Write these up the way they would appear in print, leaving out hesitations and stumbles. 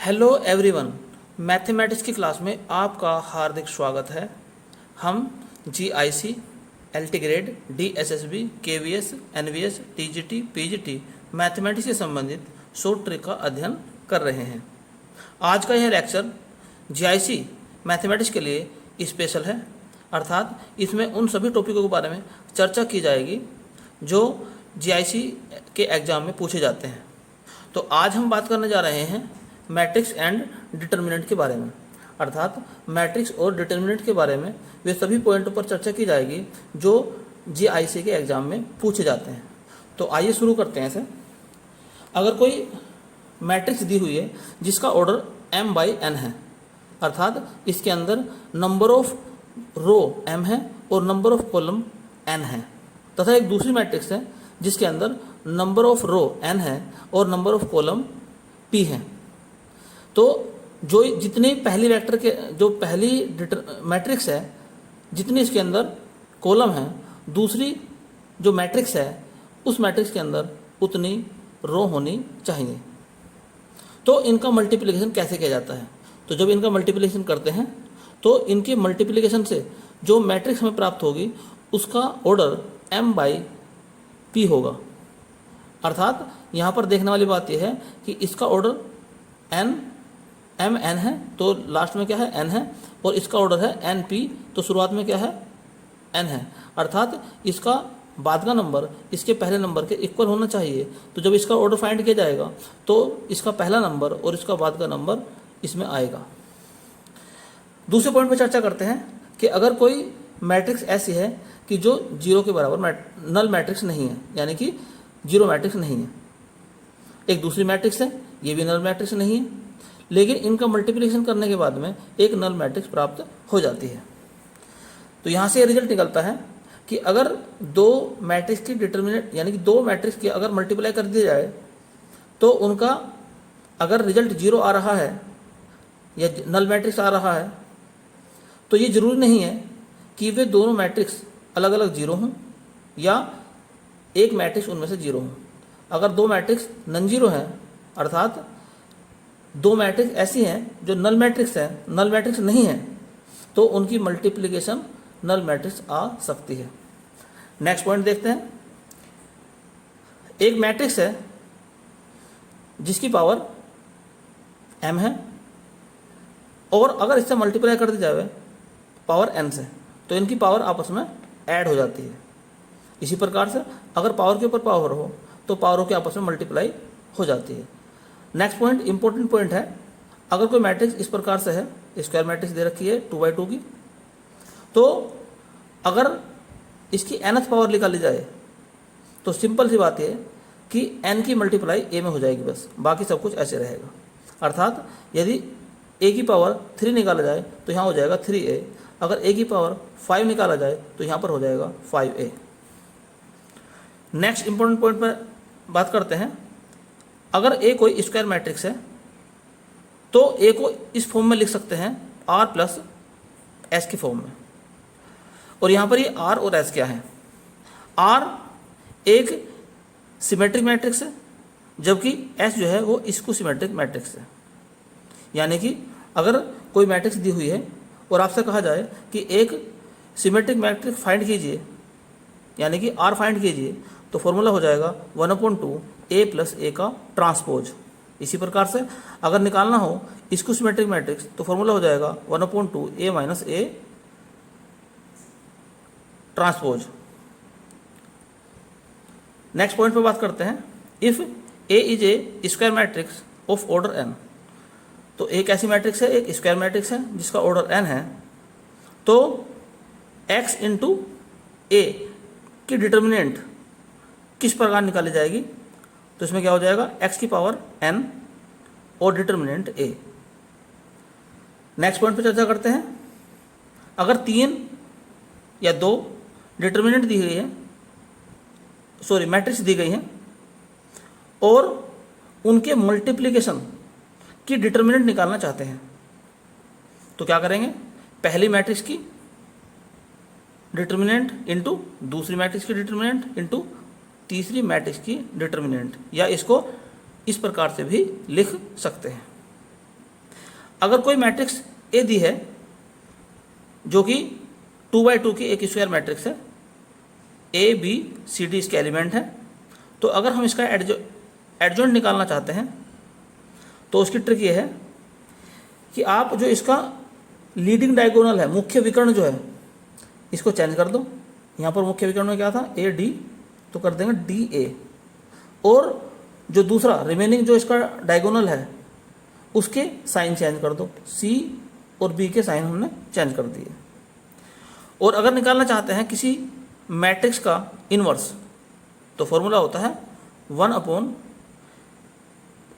Hello everyone, mathematics की class में आपका हार्दिक स्वागत है। हम GIC, LT grade, DSSB, KVS, NVS, TGT, PGT mathematics से संबंधित शॉर्ट ट्रिक का अध्ययन कर रहे हैं। आज का यह लेक्चर जीआईसी मैथमेटिक्स के लिए स्पेशल है, अर्थात इसमें उन सभी टॉपिकों के बारे में चर्चा की जाएगी जो जीआईसी के एग्ज़ाम में पूछे जाते हैं। तो आज हम बात करने जा रहे हैं मैट्रिक्स एंड डिटर्मिनेंट के बारे में, अर्थात मैट्रिक्स और डिटर्मिनेंट के बारे में वे सभी पॉइंटों पर चर्चा की जाएगी जो जीआईसी के एग्ज़ाम में पूछे जाते हैं। तो आइए शुरू करते हैं इसे। अगर कोई मैट्रिक्स दी हुई है जिसका ऑर्डर m/n है, अर्थात इसके अंदर नंबर ऑफ रो m है और नंबर ऑफ कॉलम n है, तथा एक दूसरी मैट्रिक्स है जिसके अंदर नंबर ऑफ रो n है और नंबर ऑफ कॉलम p है, तो जो जितने पहली वेक्टर के जो पहली मैट्रिक्स है जितनी इसके अंदर कॉलम है, दूसरी जो मैट्रिक्स है उस मैट्रिक्स के अंदर उतनी रो होनी चाहिए। तो इनका मल्टीप्लिकेशन कैसे किया जाता है? तो जब इनका मल्टीप्लिकेशन करते हैं तो इनके मल्टीप्लिकेशन से जो मैट्रिक्स हमें प्राप्त होगी उसका ऑर्डर m/p होगा। अर्थात यहाँ पर देखने वाली बात यह है कि इसका ऑर्डर mn है तो लास्ट में क्या है n है, और इसका ऑर्डर है np तो शुरुआत में क्या है n है, अर्थात इसका बाद का नंबर इसके पहले नंबर के इक्वल होना चाहिए। तो जब इसका ऑर्डर फाइंड किया जाएगा तो इसका पहला नंबर और इसका बाद का नंबर इसमें आएगा। दूसरे पॉइंट पर चर्चा करते हैं कि अगर कोई मैट्रिक्स ऐसी है कि जो जीरो के बराबर नल मैट्रिक्स नहीं है, यानी कि जीरो मैट्रिक्स नहीं है। एक दूसरी मैट्रिक्स है, ये भी नल मैट्रिक्स नहीं है, लेकिन इनका मल्टीप्लिकेशन करने के बाद में एक नल मैट्रिक्स प्राप्त हो जाती है। तो यहाँ से रिजल्ट निकलता है कि अगर दो मैट्रिक्स की डिटर्मिनेंट यानी कि दो मैट्रिक्स की अगर मल्टीप्लाई कर दिया जाए तो उनका अगर रिजल्ट जीरो आ रहा है या नल मैट्रिक्स आ रहा है तो ये जरूरी नहीं है कि वे दोनों मैट्रिक्स अलग अलग जीरो हों या एक मैट्रिक्स उनमें से जीरो हों। अगर दो मैट्रिक्स नन जीरो हैं, अर्थात दो मैट्रिक्स ऐसी हैं जो नल मैट्रिक्स है, नल मैट्रिक्स नहीं है, तो उनकी मल्टीप्लिकेशन नल मैट्रिक्स आ सकती है। नेक्स्ट पॉइंट देखते हैं। एक मैट्रिक्स है जिसकी पावर m है और अगर इससे मल्टीप्लाई कर दी जाए पावर n से तो इनकी पावर आपस में ऐड हो जाती है। इसी प्रकार से अगर पावर के ऊपर पावर हो तो पावरों के आपस में मल्टीप्लाई हो जाती है। नेक्स्ट पॉइंट इंपॉर्टेंट पॉइंट है। अगर कोई मैट्रिक्स इस प्रकार से है, स्क्वायर मैट्रिक्स दे रखी है 2/2 की, तो अगर इसकी nth पावर निकाली जाए तो सिंपल सी बात है कि n की मल्टीप्लाई a में हो जाएगी, बस बाकी सब कुछ ऐसे रहेगा। अर्थात यदि a की पावर 3 निकाला जाए तो यहाँ हो जाएगा 3a, अगर a की पावर 5 निकाला जाए तो यहाँ पर हो जाएगा 5a। नेक्स्ट इंपॉर्टेंट पॉइंट पर बात करते हैं। अगर a कोई स्क्वायर मैट्रिक्स है तो a को इस फॉर्म में लिख सकते हैं r प्लस s की फॉर्म में। और यहाँ पर ये r और s क्या है? r एक सिमेट्रिक मैट्रिक्स है जबकि s जो है वो इसको सिमेट्रिक मैट्रिक्स है। यानी कि अगर कोई मैट्रिक्स दी हुई है और आपसे कहा जाए कि एक सिमेट्रिक मैट्रिक्स फाइंड कीजिए, यानी कि r फाइंड कीजिए, तो फॉर्मूला हो जाएगा 1/2 a प्लस a का ट्रांसपोज। इसी प्रकार से अगर निकालना हो इसको सिमेट्रिक मैट्रिक्स तो फॉर्मूला हो जाएगा 1/2 a minus a transpose. Next point पर बात करते हैं। If a is a square matrix of order n, तो एक ऐसी मैट्रिक्स है, एक स्क्वायर मैट्रिक्स है जिसका ऑर्डर n है, तो x इंटू a की डिटर्मिनेंट किस प्रकार निकाली जाएगी? तो इसमें क्या हो जाएगा x की पावर n और डिटर्मिनेंट a। नेक्स्ट पॉइंट पर चर्चा करते हैं। अगर 3 या 2 डिटर्मिनेंट दी गई है, मैट्रिक्स दी गई है और उनके मल्टीप्लिकेशन की डिटर्मिनेंट निकालना चाहते हैं तो क्या करेंगे? पहली मैट्रिक्स की डिटर्मिनेंट इंटू दूसरी मैट्रिक्स की डिटर्मिनेंट इंटू तीसरी मैट्रिक्स की डिटर्मिनेंट, या इसको इस प्रकार से भी लिख सकते हैं। अगर कोई मैट्रिक्स ए दी है जो कि 2x2 की एक स्क्वायर मैट्रिक्स है, ए बी सी डी इसके एलिमेंट है, तो अगर हम इसका एडजॉइंट निकालना चाहते हैं तो उसकी ट्रिक ये है कि आप जो इसका लीडिंग डायगोनल है, मुख्य विकर्ण जो है, इसको चेंज कर दो। यहाँ पर मुख्य विकर्ण में क्या था, ए डी, तो कर देंगे डी ए, और जो दूसरा रिमेनिंग जो इसका डायगोनल है उसके साइन चेंज कर दो, सी और बी के साइन हमने चेंज कर दिए। और अगर निकालना चाहते हैं किसी मैट्रिक्स का इन्वर्स, तो फॉर्मूला होता है 1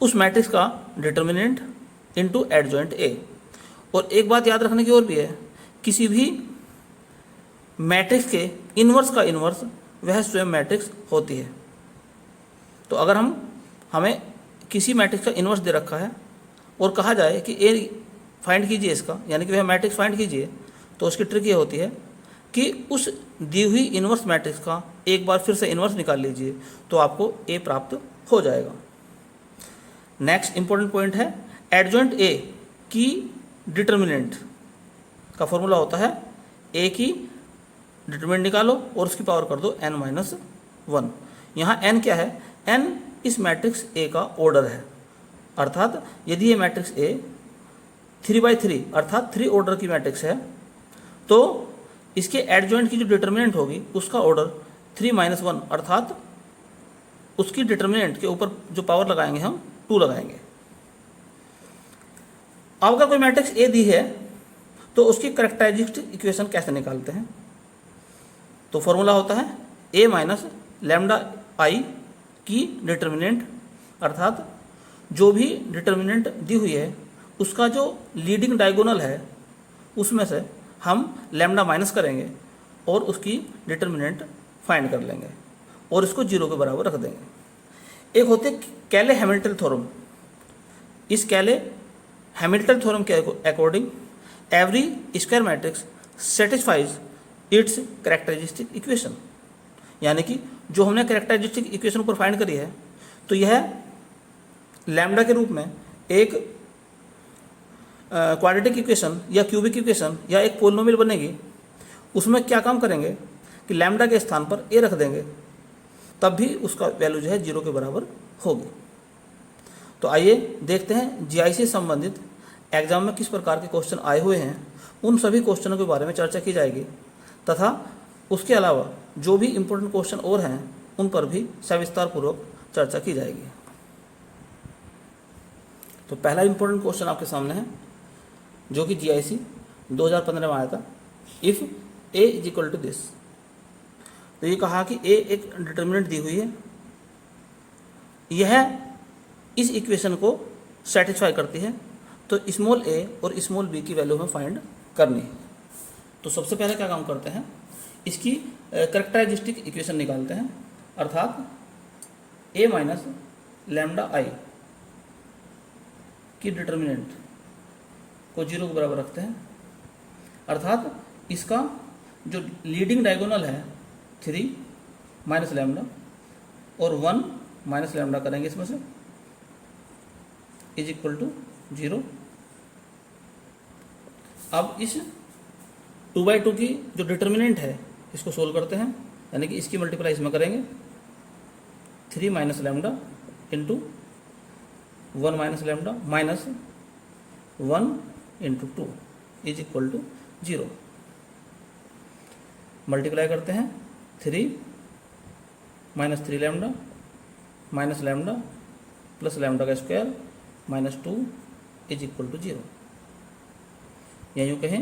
उस मैट्रिक्स का डिटर्मिनेंट इनटू एडजॉइंट ए। और एक बात याद रखने की और भी है, किसी भी मैट्रिक्स के इन्वर्स का इन्वर्स वह स्वयं मैट्रिक्स होती है। तो अगर हमें किसी मैट्रिक्स का इन्वर्स दे रखा है और कहा जाए कि ए फाइंड कीजिए इसका, यानी कि वह मैट्रिक्स फाइंड कीजिए, तो उसकी ट्रिक ये होती है कि उस दी हुई इन्वर्स मैट्रिक्स का एक बार फिर से इन्वर्स निकाल लीजिए, तो आपको ए प्राप्त हो जाएगा। नेक्स्ट इंपॉर्टेंट पॉइंट है एडजॉइंट ए की डिटर्मिनेंट का फॉर्मूला होता है ए की डिटर्मिनेंट निकालो और उसकी पावर कर दो n-1। यहाँ n क्या है, n इस मैट्रिक्स ए का ऑर्डर है, अर्थात यदि ये मैट्रिक्स ए 3×3 अर्थात 3 ऑर्डर की मैट्रिक्स है, तो इसके एडजॉइंट की जो डिटर्मिनेंट होगी उसका ऑर्डर 3-1 अर्थात उसकी डिटर्मिनेंट के ऊपर जो पावर लगाएंगे हम 2 लगाएंगे। अब अगर कोई मैट्रिक्स ए दी है तो उसकी कैरेक्टरिस्टिक इक्वेशन कैसे निकालते हैं, तो फॉर्मूला होता है a माइनस लैम्डा आई की डिटर्मिनेंट, अर्थात जो भी डिटर्मिनेंट दी हुई है उसका जो लीडिंग डायगोनल है उसमें से हम लैम्डा माइनस करेंगे और उसकी डिटर्मिनेंट फाइंड कर लेंगे और इसको 0 के बराबर रख देंगे। एक होते कैले हैमिल्टन थ्योरम। इस कैले हैमिल्टन थ्योरम के according every square matrix satisfies it's characteristic equation, यानी कि जो हमने कैरेक्टरिस्टिक इक्वेशन ऊपर फाइंड करी है, तो यह लैम्डा के रूप में एक क्वाड्रेटिक इक्वेशन या क्यूबिक इक्वेशन या एक पोलिनोमियल बनेगी। उसमें क्या काम करेंगे कि लैम्डा के स्थान पर ए रख देंगे, तब भी उसका वैल्यू जो है 0 के बराबर होगी। तो आइए देखते हैं जीआईसी से संबंधित एग्जाम में किस प्रकार के क्वेश्चन आए हुए हैं, उन सभी क्वेश्चनों के बारे में चर्चा की जाएगी तथा उसके अलावा जो भी इम्पोर्टेंट क्वेश्चन और हैं उन पर भी सविस्तार पूर्वक चर्चा की जाएगी। तो पहला इम्पोर्टेंट क्वेश्चन आपके सामने है जो कि जीआईसी 2015 में आया था। If A is equal to this, तो ये कहा कि ए एक डिटर्मिनेंट दी हुई है, यह इस इक्वेशन को सेटिस्फाई करती है, तो स्मॉल ए और स्मॉल बी की वैल्यू हमें फाइंड करनी है। तो सबसे पहले क्या काम करते हैं, इसकी कैरेक्टरिस्टिक इक्वेशन निकालते हैं, अर्थात ए माइनस लैम्डा आई की डिटर्मिनेंट को 0 के बराबर रखते हैं, अर्थात इसका जो लीडिंग डायगोनल है 3 माइनस लैम्डा और 1 माइनस लैम्डा करेंगे इसमें से, इज इक्वल टू 0। अब इस 2/2 की जो डिटर्मिनेंट है इसको सोल्व करते हैं, यानी कि इसकी मल्टीप्लाई इसमें करेंगे, 3 minus lambda into 1 minus lambda minus 1 into 2 is equal to 0। Multiply करते हैं 3 minus 3 lambda minus lambda plus lambda का square minus 2 is equal to 0। या यूँ कहें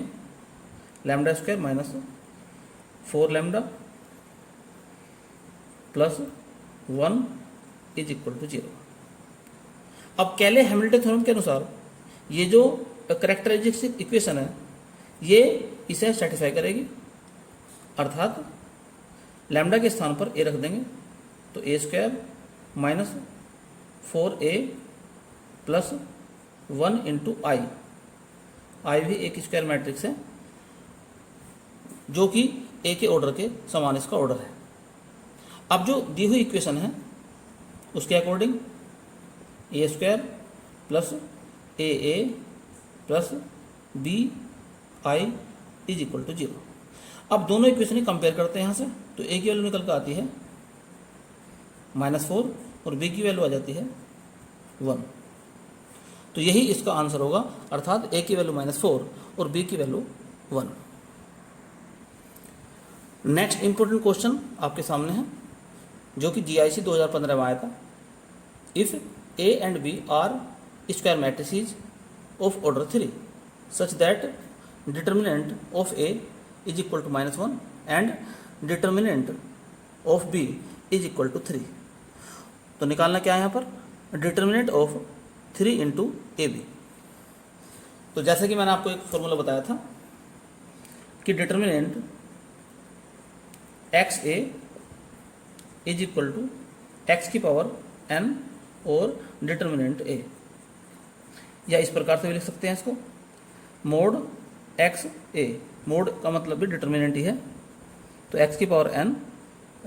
lambda square minus 4 lambda plus 1 is equal to 0। अब कैले हैमिल्टन थ्योरम के अनुसार ये जो कैरेक्टरिस्टिक इक्वेशन है ये इसे सेटिस्फाई करेगी, अर्थात लैम्डा के स्थान पर ए रख देंगे, तो A square minus 4a plus 1 into I भी एक स्क्वायर मैट्रिक्स है जो कि ए के ऑर्डर के समान इसका ऑर्डर है। अब जो दी हुई इक्वेशन है उसके according A square plus A plus B I is equal to 0। अब दोनों इक्वेशन ही कंपेयर करते हैं यहाँ से, तो ए की वैल्यू निकल कर आती है -4 और बी की वैल्यू आ जाती है 1। तो यही इसका आंसर होगा, अर्थात ए की वैल्यू -4 और बी की वैल्यू 1। नेक्स्ट इंपॉर्टेंट क्वेश्चन आपके सामने है, जो कि GIC 2015 में आया था। If A and B are square matrices of order 3 such that determinant of A is equal to -1 and determinant of B is equal to 3। तो निकालना क्या है यहाँ पर, determinant of 3 into A B. तो जैसे कि मैंने आपको एक फॉर्मूला बताया था कि determinant X A is equal to X की पावर n और डिटर्मिनेंट ए, या इस प्रकार से भी लिख सकते हैं इसको, मोड एक्स ए, मोड का मतलब भी डिटर्मिनेंट ही है, तो x की पावर n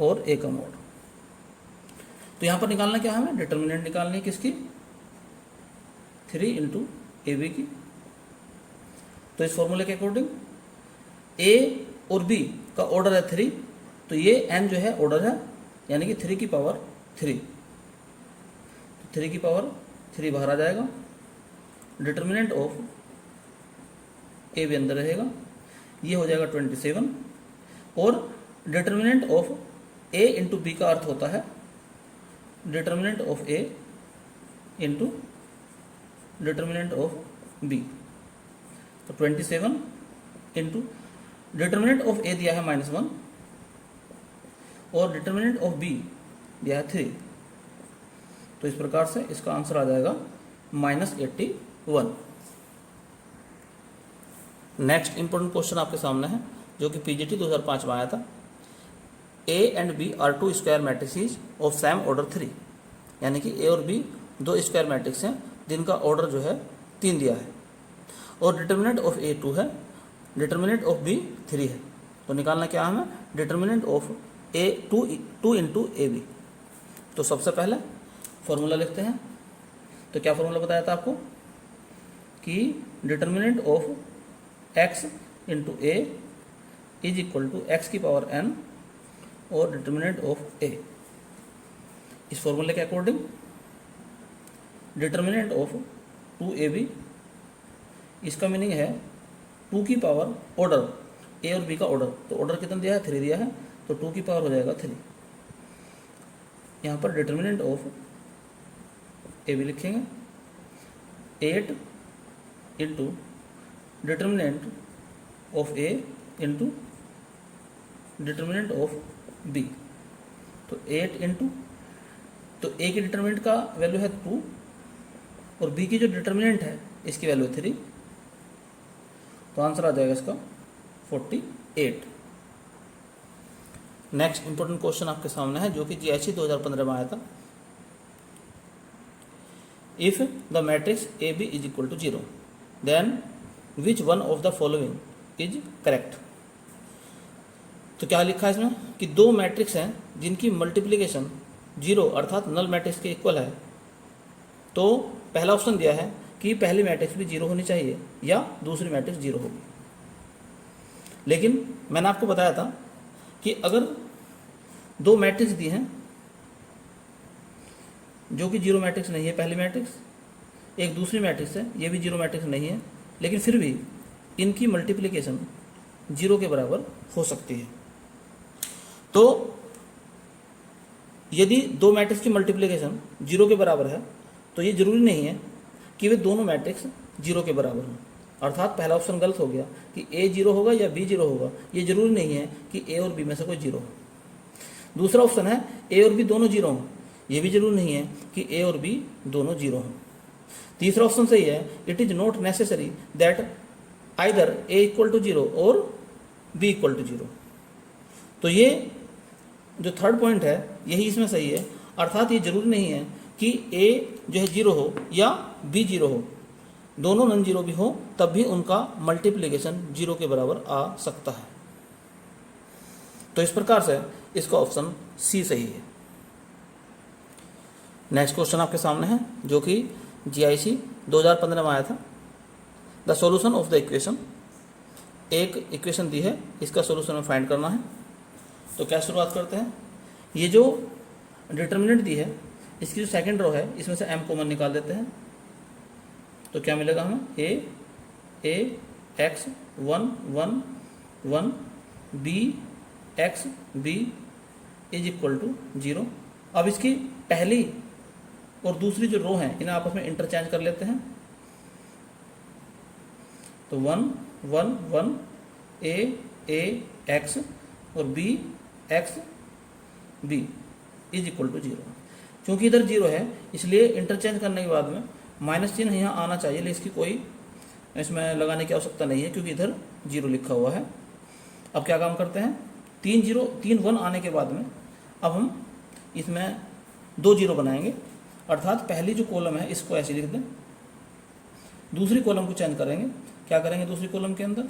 और a का मोड। तो यहाँ पर निकालना क्या है हमें, डिटर्मिनेंट निकालनी है किसकी, 3 इंटू ए बी की। तो इस फॉर्मूले के अकॉर्डिंग a और b का ऑर्डर है 3, तो ये n जो है ऑर्डर है, यानी कि 3 की पावर 3, तो 3 की पावर 3 बाहर आ जाएगा। डिटर्मिनेंट ऑफ ए भी अंदर रहेगा, ये हो जाएगा 27, और determinant of A into B का अर्थ होता है determinant of A into determinant of B. तो 27 इंटू डिटर्मिनेंट ऑफ ए दिया है -1 और डिटर्मिनेंट ऑफ बी दिया है 3, तो इस प्रकार से इसका आंसर आ जाएगा -81। नेक्स्ट इंपॉर्टेंट क्वेश्चन आपके सामने है, जो कि PGT 2005 में आया था। A and B are 2 square matrices of same order 3, यानी कि ए और बी 2 स्क्वायर मैट्रिक्स हैं जिनका ऑर्डर जो है 3 दिया है, और डिटर्मिनेंट ऑफ ए 2 है, डिटर्मिनेंट ऑफ बी 3 है। तो निकालना क्या है हमें, determinant of A 2 into A B. तो सबसे पहले फॉर्मूला लिखते हैं। तो क्या फॉर्मूला बताया था आपको कि determinant of X into A is equal to X की पावर n और डिटर्मिनेंट ऑफ ए। इस फॉर्मूले के अकॉर्डिंग डिटर्मिनेंट ऑफ 2ab, इसका मीनिंग है 2 की पावर ऑर्डर ए और बी का ऑर्डर, तो ऑर्डर कितना दिया है, 3 दिया है, तो 2 की पावर हो जाएगा 3। यहाँ पर डिटर्मिनेंट ऑफ ए बी लिखेंगे 8 into determinant of A into determinant of B. तो 8 इंटू, तो ए की डिटर्मिनेंट का वैल्यू है 2 और बी की जो डिटर्मिनेंट है इसकी वैल्यू है 3, तो आंसर आ जाएगा इसका 48। नेक्स्ट इंपॉर्टेंट क्वेश्चन आपके सामने है, जो कि GIC 2015 में आया था। If the matrix A B is equal to 0 then which one of the following is correct. तो क्या लिखा है इसमें कि 2 मैट्रिक्स हैं जिनकी मल्टीप्लिकेशन 0 अर्थात नल मैट्रिक्स के इक्वल है। तो पहला ऑप्शन दिया है कि पहली मैट्रिक्स भी 0 होनी चाहिए या दूसरी मैट्रिक्स 0 होगी, लेकिन मैंने आपको बताया था कि अगर 2 मैट्रिक्स दी हैं जो कि 0 मैट्रिक्स नहीं है, पहली मैट्रिक्स, एक दूसरी मैट्रिक्स है, ये भी 0 मैट्रिक्स नहीं है, लेकिन फिर भी इनकी मल्टीप्लिकेशन 0 के बराबर हो सकती है। तो यदि 2 मैट्रिक्स की मल्टीप्लिकेशन 0 के बराबर है, तो ये जरूरी नहीं है कि वे दोनों मैट्रिक्स 0 के बराबर हों, अर्थात पहला ऑप्शन गलत हो गया कि ए 0 होगा या बी 0 होगा, ये जरूरी नहीं है कि ए और बी में से कोई 0 हो। दूसरा ऑप्शन है ए और बी दोनों 0 हों, ये भी जरूरी नहीं है कि ए और बी दोनों 0 हों। तीसरा ऑप्शन सही है, it is not necessary that either A equal to 0 और बी इक्वल टू 0। तो ये जो थर्ड पॉइंट है यही इसमें सही है, अर्थात ये जरूरी नहीं है कि ए जो है 0 हो या बी 0 हो, दोनों नॉन 0 भी हो तब भी उनका मल्टीप्लिकेशन 0 के बराबर आ सकता है। तो इस प्रकार से इसका ऑप्शन सी सही है। नेक्स्ट क्वेश्चन आपके सामने है, जो कि GIC 2015 में आया था। The solution of the equation, एक इक्वेशन दी है, इसका सॉल्यूशन हमें फाइंड करना है। तो क्या शुरुआत करते हैं, ये जो डिटर्मिनेंट दी है इसकी जो सेकंड रो है इसमें से m कॉमन निकाल देते हैं। तो क्या मिलेगा हमें, a x 1 1 1 b x b is equal to 0। अब इसकी पहली और दूसरी जो रो हैं इन्हें आपस में इंटरचेंज कर लेते हैं। तो 1 1 1 a x और b x b is equal to 0। क्योंकि इधर 0 है इसलिए इंटरचेंज करने के बाद में माइनस चिन्ह यहाँ आना चाहिए, लेकिन इसकी कोई इसमें लगाने की आवश्यकता नहीं है क्योंकि इधर 0 लिखा हुआ है। अब क्या काम करते हैं, 3 1 आने के बाद में अब हम इसमें 2 0 बनाएंगे, अर्थात पहली जो कॉलम है इसको ऐसे लिख दें, दूसरी कॉलम को चेंज करेंगे। क्या करेंगे, दूसरी कॉलम के अंदर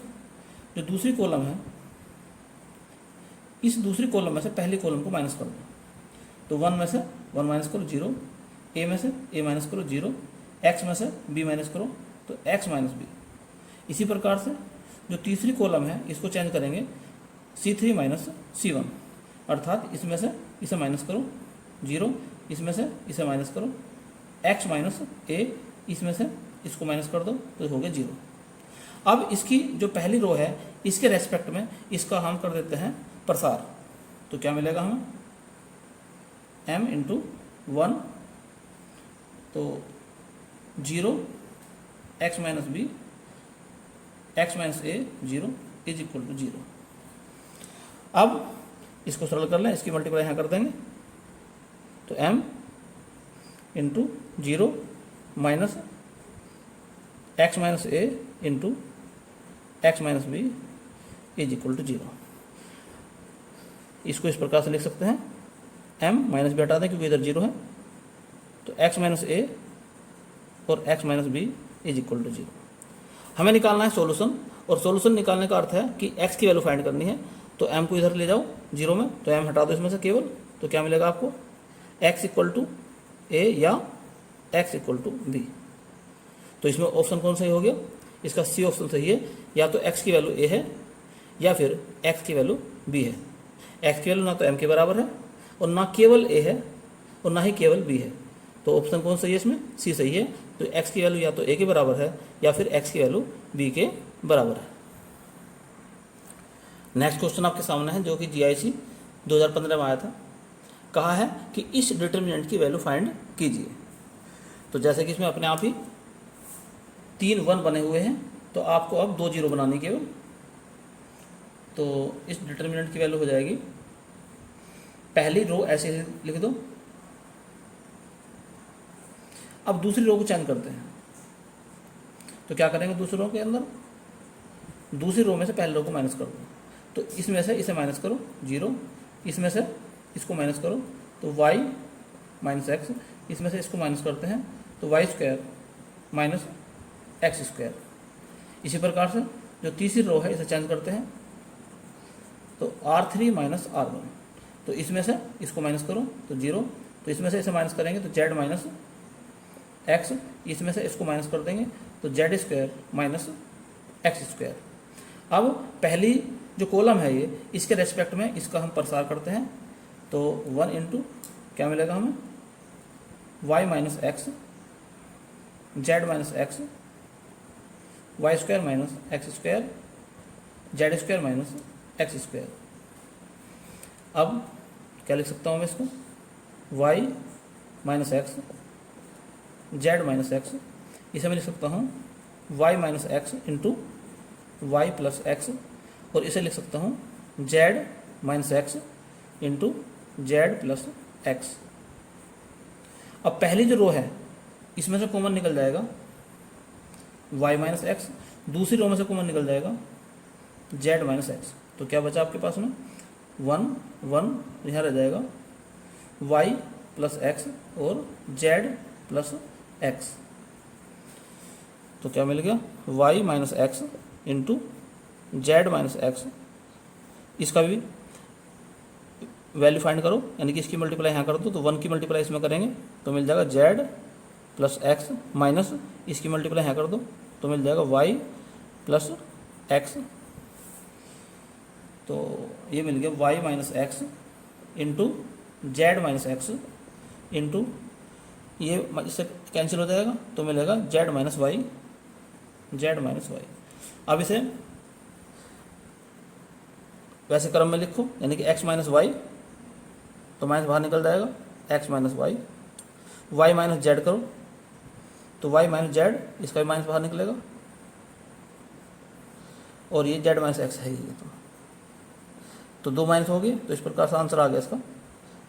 जो दूसरी कॉलम है इस दूसरी कॉलम में से पहली कॉलम को माइनस कर दो। तो 1 में से 1 माइनस करो 0, a में से a माइनस करो 0, x में से b माइनस करो तो x माइनस b। इसी प्रकार से जो तीसरी कॉलम है इसको चेंज करेंगे C3 माइनस C1, अर्थात इसमें से इसे माइनस करो 0, इसमें से इसे माइनस करो, x माइनस a, इसमें से इसको माइनस कर दो तो हो गया 0। अब इसकी जो पहली रो है इसके रेस्पेक्ट में इसका हम कर देते हैं प्रसार। तो क्या मिलेगा हमें, m इंटू 1 तो 0 x minus b x minus a 0 is equal to 0। अब इसको सरल कर लें, इसकी मल्टीप्लाई यहाँ कर देंगे तो m into 0 minus x minus a into x minus b is equal to 0। इसको इस प्रकार से लिख सकते हैं, m माइनस b हटा दें क्योंकि इधर 0 है, तो x माइनस a और x minus b is equal to 0। हमें निकालना है सॉल्यूशन, और सॉल्यूशन निकालने का अर्थ है कि x की वैल्यू फाइंड करनी है। तो m को इधर ले जाओ 0 में, तो m हटा दो इसमें से केवल, तो क्या मिलेगा आपको, x इक्वल टू a या x इक्वल टू b। तो इसमें ऑप्शन कौन सही हो गया, इसका सी ऑप्शन सही है, या तो x की वैल्यू a है या फिर x की वैल्यू b है। x की वैल्यू ना तो m के बराबर है और ना केवल a है और ना ही केवल b है, तो ऑप्शन कौन सही है इसमें, सी सही है। तो x की वैल्यू या तो a के बराबर है या फिर x की वैल्यू b के बराबर है। नेक्स्ट क्वेश्चन आपके सामने है जो कि GIC 2015 में आया था। कहा है कि इस डिटर्मिनेंट की वैल्यू फाइंड कीजिए। तो जैसे कि इसमें अपने आप ही 3 1 बने हुए हैं, तो आपको अब 2 0 बनानी केवल। तो इस डिटर्मिनेंट की वैल्यू हो जाएगी, पहली रो ऐसे लिख दो, अब दूसरी रो को चेंज करते हैं। तो क्या करेंगे, दूसरी रो के अंदर दूसरी रो में से पहली रो को माइनस कर दो। तो इसमें से इसे माइनस करो 0, इसमें से इसको माइनस करो तो y माइनस एक्स, इसमें से इसको माइनस करते हैं तो Y square minus X square. इसी प्रकार से जो तीसरी रो है इसे चेंज करते हैं तो R3 माइनस R1, तो इसमें से इसको माइनस करो तो 0, तो इसमें से इसे माइनस करेंगे तो z माइनस एक्स, इसमें से इसको माइनस कर देंगे तो z square minus X square. अब पहली जो कॉलम है ये, इसके रेस्पेक्ट में इसका हम प्रसार करते हैं तो 1 इंटू क्या मिलेगा हमें, y minus X, z minus X, Y square minus X square, Z square minus X square. अब क्या लिख सकता हूँ मैं इसको, y minus X, Z minus X, इसे मैं लिख सकता हूँ y minus X into Y plus X, और इसे लिख सकता हूँ z minus X into Z plus X. अब पहली जो रो है इसमें से कॉमन निकल जाएगा y माइनस एक्स, दूसरी रो में से कॉमन निकल जाएगा z माइनस एक्स। तो क्या बचा आपके पास में 1 1 यहाँ रह जाएगा y प्लस एक्स और z प्लस एक्स। तो क्या मिल गया y minus X into Z minus x, इसका भी वैल्यू फाइंड करो, यानी कि इसकी मल्टीप्लाई यहाँ कर दो तो 1 की मल्टीप्लाई इसमें करेंगे तो मिल जाएगा z प्लस एक्स माइनस इसकी मल्टीप्लाई यहाँ कर दो तो मिल जाएगा y प्लस एक्स, तो ये मिल गया Y minus X into Z minus X into ये इससे कैंसिल हो जाएगा तो मिलेगा Z minus Y, Z minus Y. अब इसे वैसे क्रम में लिखो, यानी कि एक्स माइनस वाई, तो माइनस बाहर निकल जाएगा, X minus Y, Y minus Z करो तो वाई माइनस जेड, इसका भी माइनस बाहर निकलेगा, और ये जेड माइनस एक्स है ही। तो दो माइनस हो गए, तो इस प्रकार से आंसर आ गया इसका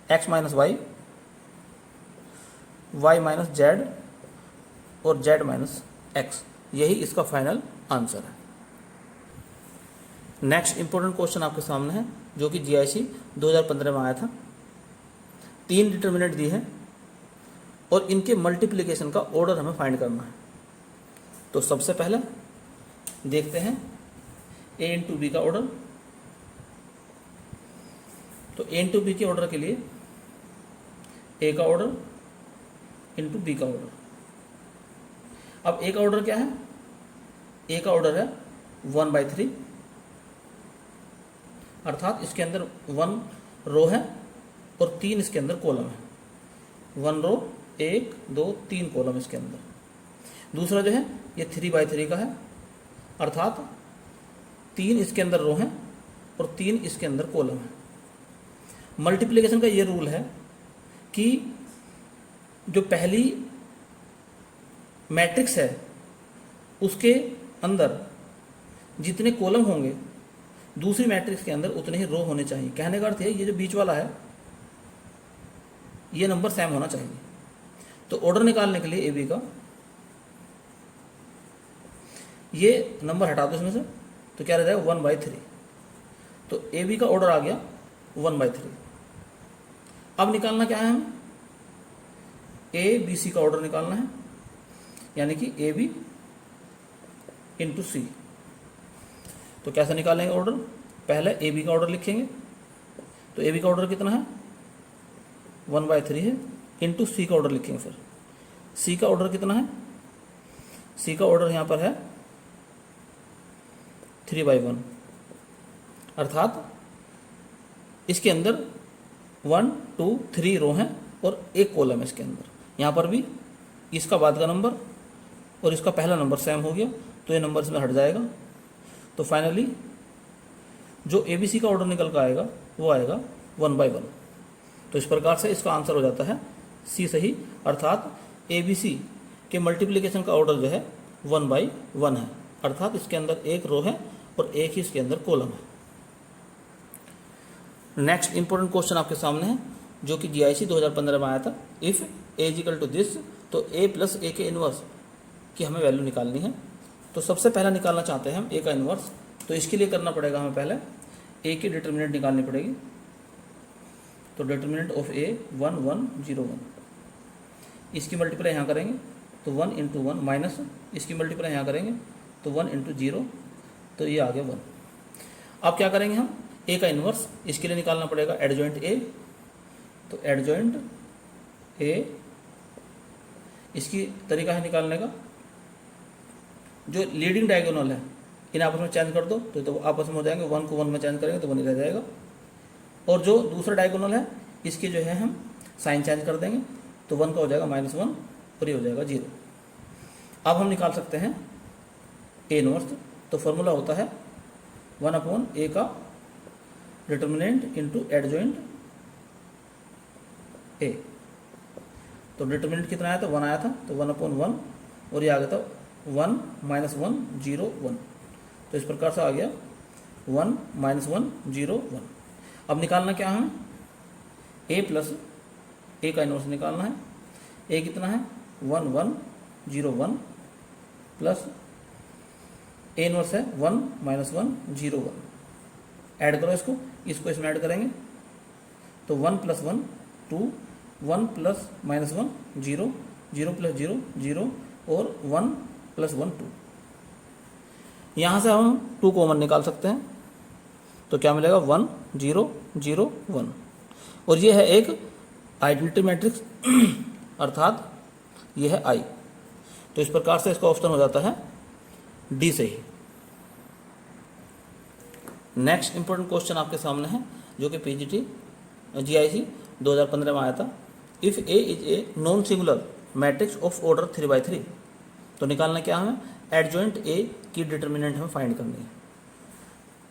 X minus Y, Y minus Z और जेड माइनस एक्स, यही इसका फाइनल आंसर है। नेक्स्ट इंपॉर्टेंट क्वेश्चन आपके सामने है जो कि GIC 2015 में आया था। 3 डिटर्मिनेंट दी है और इनके मल्टीप्लिकेशन का ऑर्डर हमें फाइंड करना है। तो सबसे पहले देखते हैं A इंटू बी का ऑर्डर। तो A इंटू बी के ऑर्डर के लिए A का ऑर्डर इंटू बी का ऑर्डर। अब A का ऑर्डर क्या है? A का ऑर्डर है 1/3, अर्थात इसके अंदर 1 रो है और 3 इसके अंदर कॉलम है। 1 रो, 1 2 3 कॉलम इसके अंदर। दूसरा जो है ये 3/3 का है, अर्थात 3 इसके अंदर रो हैं और 3 इसके अंदर कॉलम है। मल्टीप्लिकेशन का ये रूल है कि जो पहली मैट्रिक्स है उसके अंदर जितने कॉलम होंगे दूसरी मैट्रिक्स के अंदर उतने ही रो होने चाहिए। कहने का अर्थ है ये जो बीच वाला है ये नंबर सेम होना चाहिए। तो ऑर्डर निकालने के लिए ए बी का ये नंबर हटा दो इसमें से, तो क्या रह जाएगा 1/3। तो ए बी का ऑर्डर आ गया 1/3। अब निकालना क्या है? हमें ए बी सी का ऑर्डर निकालना है, यानी कि ए बी इंटू सी। तो कैसे निकालेंगे ऑर्डर? पहले ए बी का ऑर्डर लिखेंगे। तो ए बी का ऑर्डर कितना है? 1/3 है, इंटू सी का ऑर्डर लिखेंगे। फिर सी का ऑर्डर कितना है? सी का ऑर्डर यहाँ पर है 3/1, अर्थात इसके अंदर 1 2 3 रो हैं और एक कॉलम है इसके अंदर। यहाँ पर भी इसका बाद का नंबर और इसका पहला नंबर सेम हो गया, तो ये नंबर इसमें हट जाएगा। तो फाइनली जो ए बी सी का ऑर्डर निकल कर आएगा वो आएगा 1/1। तो इस प्रकार से इसका आंसर हो जाता है सी सही, अर्थात ए बी सी के मल्टीप्लिकेशन का ऑर्डर जो है 1/1 है, अर्थात इसके अंदर एक रो है और एक ही इसके अंदर कॉलम है। नेक्स्ट इंपॉर्टेंट क्वेश्चन आपके सामने है जो कि GIC 2015 में आया था। If A is equal to this, तो a प्लस ए के इनवर्स की हमें वैल्यू निकालनी है। तो सबसे पहला निकालना चाहते हैं हम a का इनवर्स। तो इसके लिए करना पड़ेगा हमें पहले a की डिटर्मिनेंट निकालनी पड़ेगी। तो डिटर्मिनेंट ऑफ a 1 1 0 1, इसकी मल्टीप्लाई यहाँ करेंगे तो 1 इंटू 1 माइनस इसकी मल्टीप्लाई यहाँ करेंगे तो 1 इंटू 0, तो ये आ गया 1। अब क्या करेंगे हम? a का इनवर्स, इसके लिए निकालना पड़ेगा एडजॉइंट a। तो एडजॉइंट a, इसकी तरीका है निकालने का, जो लीडिंग डायगोनल है इन आपस में चेंज कर दो तो आपस में हो जाएंगे। 1 को 1 में चेंज करेंगे तो 1 ही रह जाएगा, और जो दूसरा डायगोनल है इसके जो है हम साइन चेंज कर देंगे तो 1 का हो जाएगा -1 और ये हो जाएगा 0। अब हम निकाल सकते हैं ए इनवर्स। तो फॉर्मूला होता है 1/a का डिटर्मिनेंट इंटू एडजॉइंट a। तो डिटर्मिनेंट कितना आया था? 1 आया था, तो 1/1 और ये आ गया था 1 -1 0 1। तो इस प्रकार से आ गया 1 -1 0 1। अब निकालना क्या है? a प्लस a का इनवर्स निकालना है। a कितना है? 1 1 0 1 प्लस a इनवर्स है 1 -1 0 1। ऐड करो इसको इसमें ऐड करेंगे तो 1 + 1 2, 1 + -1 0, 0 + 0 0 और 1 + 1 2। यहाँ से हम 2 कॉमन निकाल सकते हैं तो क्या मिलेगा? 1 0 0 1। और ये है एक आइडेंटिटी मैट्रिक्स अर्थात ये है I। तो इस प्रकार से इसका ऑप्शन हो जाता है डी सही। नेक्स्ट इंपॉर्टेंट क्वेश्चन आपके सामने है जो कि पीजीटी जीआईसी 2015 में आया था। If A is a non singular matrix of order 3/3, तो निकालना क्या हमें, एडजॉइंट ए की डिटर्मिनेंट हमें फाइंड करनी है।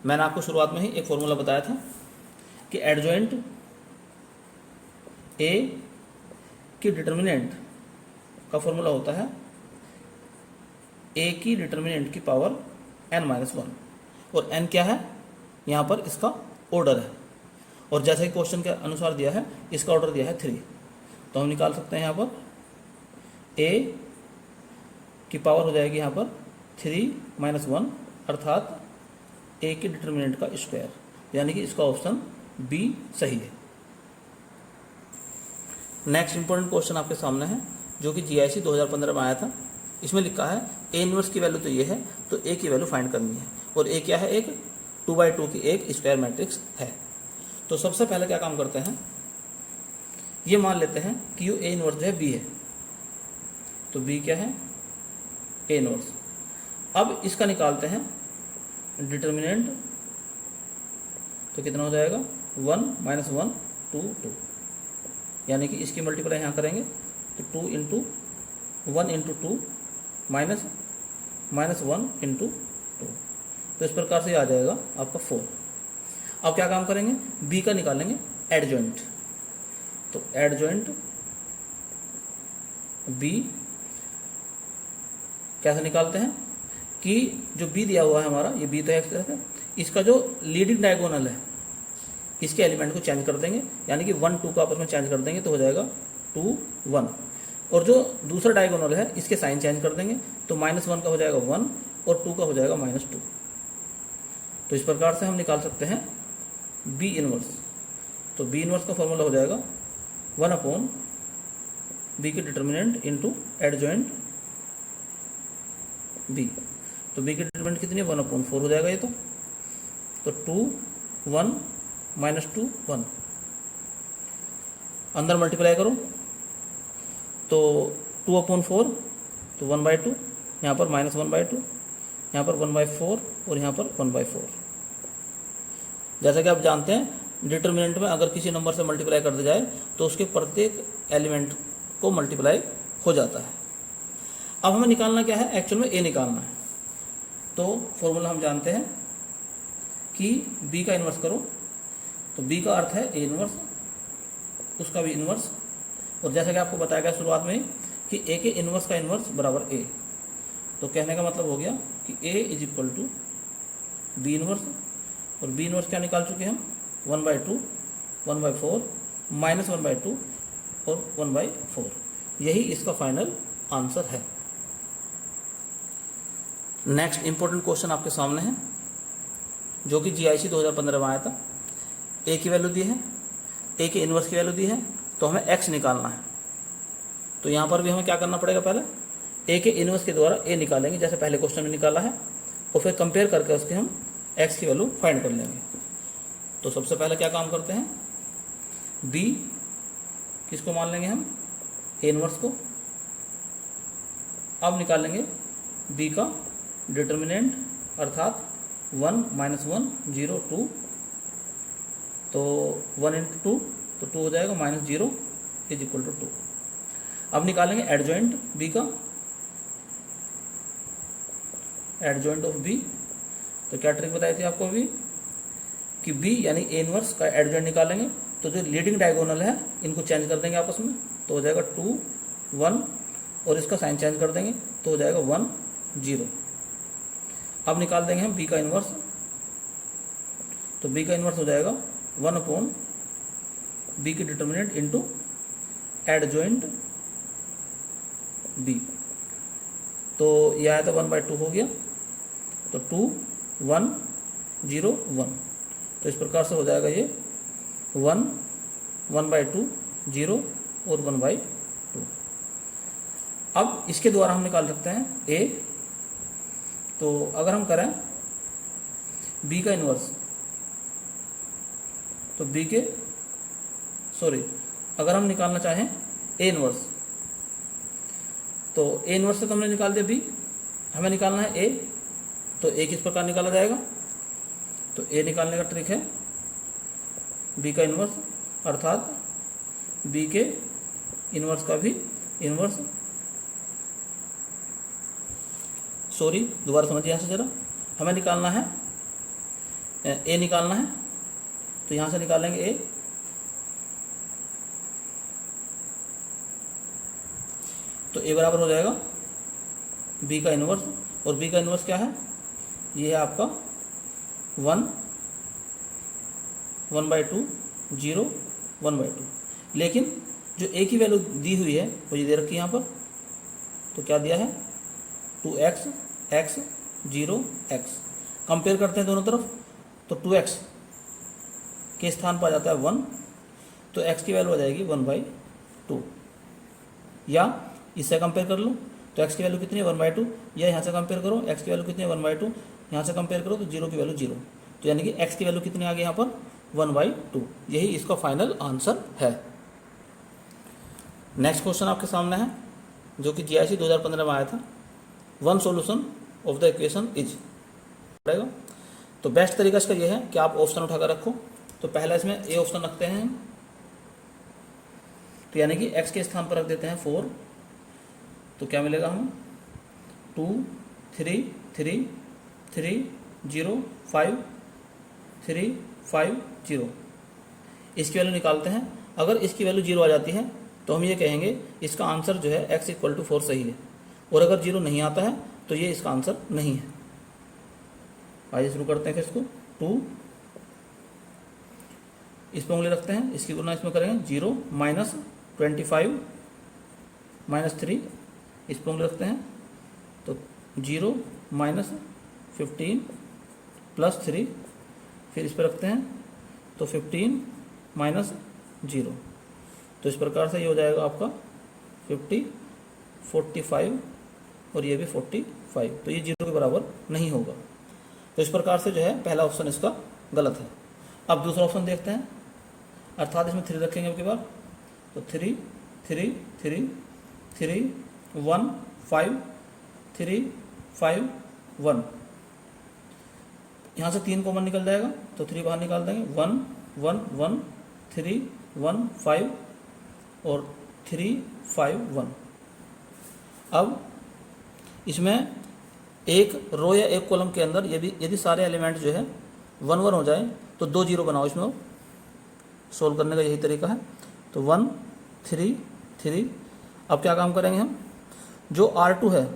मैंने आपको शुरुआत में ही एक फॉर्मूला बताया था कि एडजॉइंट ए की डिटर्मिनेंट का फॉर्मूला होता है ए की डिटर्मिनेंट की पावर n-1, और n क्या है, यहाँ पर इसका ऑर्डर है, और जैसे ही क्वेश्चन के अनुसार दिया है इसका ऑर्डर दिया है 3, तो हम निकाल सकते हैं यहाँ पर a की पावर हो जाएगी यहाँ पर 3-1, अर्थात a की डिटर्मिनेंट का स्क्वायर, यानी कि इसका ऑप्शन बी सही है। नेक्स्ट इंपॉर्टेंट क्वेश्चन आपके सामने है जो कि जीआईसी 2015 में आया था। इसमें लिखा है ए इनवर्स की वैल्यू तो ये है, तो ए की वैल्यू फाइंड करनी है, और ए क्या है, एक 2/2 की एक स्क्वायर मैट्रिक्स है। तो सबसे पहले क्या काम करते हैं, ये मान लेते हैं कि ये ए इनवर्स जो है बी है, तो बी क्या है, ए इनवर्स। अब इसका निकालते हैं डिटर्मिनेंट, तो कितना हो जाएगा 1 - 1 2 2, यानी कि इसकी मल्टीप्लाई यहाँ करेंगे तो 2 × 1 × 2 -1 × 2, तो इस प्रकार से आ जाएगा आपका 4। अब क्या काम करेंगे, बी का निकालेंगे एडजॉइंट, तो एडजॉइंट बी कैसे निकालते हैं कि जो बी दिया हुआ है हमारा, ये बी तो है, इसका जो लीडिंग डायगोनल है इसके एलिमेंट को चेंज कर देंगे, यानी कि 1 2 का आपस में चेंज कर देंगे तो हो जाएगा 2 1, और जो दूसरा डायगोनल है इसके साइन चेंज कर देंगे तो -1 का हो जाएगा 1 और 2 का हो जाएगा -2। तो इस प्रकार से हम निकाल सकते हैं बी इनवर्स। तो बी इनवर्स का फॉर्मूला हो जाएगा 1/b की डिटर्मिनेंट इंटू एडजॉइंट बी। तो बी की डिटर्मिनेंट कितनी है, 1/4 हो जाएगा ये, तो 2 1 -2 1, अंदर मल्टीप्लाई करो तो 2/4, तो 1/2, यहाँ पर -1/2, यहाँ पर 1/4 और यहाँ पर 1/4। जैसा कि आप जानते हैं डिटर्मिनेंट में अगर किसी नंबर से मल्टीप्लाई कर दिया जाए तो उसके प्रत्येक एलिमेंट को मल्टीप्लाई हो जाता है। अब हमें निकालना क्या है, एक्चुअल में ए निकालना है। तो फॉर्मूला हम जानते हैं कि बी का इन्वर्स करो, तो बी का अर्थ है ए इनवर्स, उसका भी इनवर्स, और जैसा कि आपको बताया गया शुरुआत में कि ए के इनवर्स का इनवर्स बराबर ए। तो कहने का मतलब हो गया कि ए = बी इनवर्स, और बी इनवर्स क्या निकाल चुके हम, 1/2 1/4 -1/2 और 1/4, यही इसका फाइनल आंसर है। नेक्स्ट इंपॉर्टेंट क्वेश्चन आपके सामने है जो कि जीआईसी 2015 में आया था। ए की वैल्यू दी है, ए के इनवर्स की वैल्यू दी है, तो हमें एक्स निकालना है। तो यहाँ पर भी हमें क्या करना पड़ेगा, पहले ए के इनवर्स के द्वारा ए निकालेंगे जैसे पहले क्वेश्चन में निकाला है, और फिर कंपेयर करके उसके हम एक्स की वैल्यू फाइंड कर लेंगे। तो सबसे पहले क्या काम करते हैं, बी किसको मान लेंगे हम, ए इनवर्स को। अब निकालेंगे बी का डिटर्मिनेंट, अर्थात 1 - 1 0 2, तो 1 × 2 तो 2 हो जाएगा, -0 = 2। अब निकालेंगे एडजॉइंट बी का, एडजॉइंट ऑफ बी। तो क्या ट्रिक बताई थी आपको अभी कि बी यानी ए इनवर्स का एडजॉइंट निकालेंगे, तो जो लीडिंग डायगोनल है इनको चेंज कर देंगे आपस में, तो हो जाएगा 2 1, और इसका साइन चेंज कर देंगे तो हो जाएगा 1 0। अब निकाल देंगे हम बी का इनवर्स, तो बी का इनवर्स हो जाएगा 1/b की डिटर्मिनेंट इंटू एडजॉइंट बी। तो यह आया था 1/2 हो गया, तो 2 1 0 1, तो इस प्रकार से हो जाएगा ये 1 1/2 0 और 1/2। अब इसके द्वारा हम निकाल सकते हैं ए। तो अगर हम करें बी का इनवर्स, तो बी के अगर हम निकालना चाहें ए इनवर्स, तो ए इनवर्स से तो हमने निकाल दिया बी, हमें निकालना है ए। तो ए किस प्रकार निकाला जाएगा, तो ए निकालने का ट्रिक है बी का इन्वर्स, अर्थात बी के इन्वर्स का भी इन्वर्स। सॉरी, दोबारा समझिए यहाँ से ज़रा। हमें निकालना है ए निकालना है, तो यहाँ से निकालेंगे ए, तो ए बराबर हो जाएगा बी का इन्वर्स, और बी का इन्वर्स क्या है, ये है आपका 1/2 0 1/2। लेकिन जो ए की वैल्यू दी हुई है वो ये दे रखी है यहाँ पर, तो क्या दिया है 2x x 0 x। कंपेयर करते हैं दोनों तरफ, तो 2x के स्थान पर आ जाता है 1, तो x की वैल्यू आ जाएगी 1/2। या इससे कंपेयर कर लो, तो x की वैल्यू कितनी है 1/2, या यहाँ से कंपेयर करो x की वैल्यू कितनी है 1/2, यहाँ से कंपेयर करो तो 0 की वैल्यू 0, तो यानी कि x की वैल्यू कितनी आ गई यहाँ पर 1/2। यही इसका फाइनल आंसर है। नेक्स्ट क्वेश्चन आपके सामने है जो कि GIC 2015 में आया था। One solution of the equation is पड़ेगा। तो बेस्ट तरीका इसका ये है कि आप ऑप्शन उठाकर रखो। तो पहला इसमें ए ऑप्शन रखते हैं, तो यानी कि x के स्थान पर रख देते हैं 4, तो क्या मिलेगा हमें 2 3 3 3 0 5 3 5 0। इसकी वैल्यू निकालते हैं। अगर इसकी वैल्यू 0 आ जाती है तो हम ये कहेंगे इसका आंसर जो है x = 4 सही है, और अगर 0 नहीं आता है तो ये इसका आंसर नहीं है। आइए शुरू करते हैं फिर इसको। 2 इस पर उंगली रखते हैं, इसकी गुना इसमें करेंगे 0 -25 -3, इस पर उंगली रखते हैं तो 0 -15 +3, फिर इस पर रखते हैं तो 15 -0। तो इस प्रकार से ये हो जाएगा आपका 50 45, और ये भी 45, तो ये 0 के बराबर नहीं होगा। तो इस प्रकार से जो है पहला ऑप्शन इसका गलत है। अब दूसरा ऑप्शन देखते हैं, अर्थात इसमें 3 रखेंगे अब की बार, तो 3 3 3 3 1 5 3 5 1, यहाँ से 3 कॉमन निकल जाएगा तो 3 बाहर निकाल देंगे, 1 1 1 3 1 5 और 3 5 1। अब इसमें एक रो या एक कॉलम के अंदर यदि सारे एलिमेंट जो है 1 1 हो जाए तो 2 0 बनाओ। इसमें सोल्व करने का यही तरीका है। तो 1 3 3। अब क्या काम करेंगे हम, जो R2 है